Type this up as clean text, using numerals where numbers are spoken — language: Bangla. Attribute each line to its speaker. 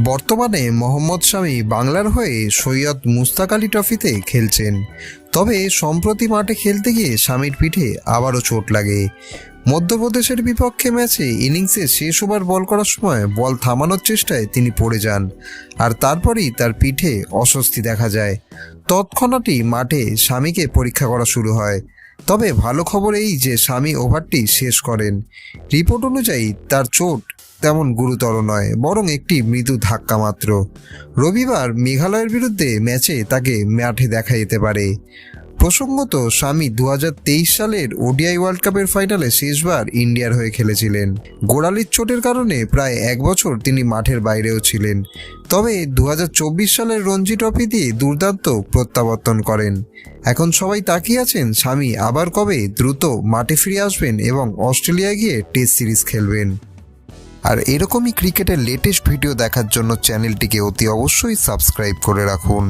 Speaker 1: বর্তমানে মোহাম্মদ শামি বাংলার হয়ে সৈয়দ মুশতাক আলী ট্রফিতে খেলছেন। তবে সম্প্রতি মাঠে খেলতে গিয়ে শামির পিঠে আবারও চোট লাগে। মধ্যপ্রদেশের বিপক্ষে ম্যাচে ইনিংসে শেষ ওভার বল করার সময় বল থামানোর চেষ্টায় তিনি পড়ে যান, আর তারপরেই তার পিঠে অস্বস্তি দেখা যায়। তৎক্ষণাৎই মাঠে শামিকে পরীক্ষা করা শুরু হয়। তবে ভালো খবর এই যে শামি ওভারটি শেষ করেন। রিপোর্ট অনুযায়ী তার চোট তেমন গুরুতর নয়, বরং একটি মৃদু ধাক্কা মাত্র। রবিবার মেঘালয়ের বিরুদ্ধে ম্যাচে তাকে মাঠে দেখা যেতে পারে। প্রসঙ্গত, শামি 2023 সালের ওডিআই ওয়ার্ল্ড কাপের ফাইনালে শেষবার ইন্ডিয়ার হয়ে খেলেছিলেন। গোড়ালির চোটের কারণে প্রায় 1 বছর তিনি মাঠের বাইরেও ছিলেন। তবে 2024 সালের রঞ্জি ট্রফি দিয়ে দুর্দান্ত প্রত্যাবর্তন করেন। এখন সবাই তাকিয়ে আছেন শামি আবার কবে দ্রুত মাঠে ফিরে আসবেন এবং অস্ট্রেলিয়ায় গিয়ে টেস্ট সিরিজ খেলবেন। আর এরকমই ক্রিকেটের লেটেস্ট ভিডিও দেখার জন্য চ্যানেলটিকে অতি অবশ্যই সাবস্ক্রাইব করে রাখুন।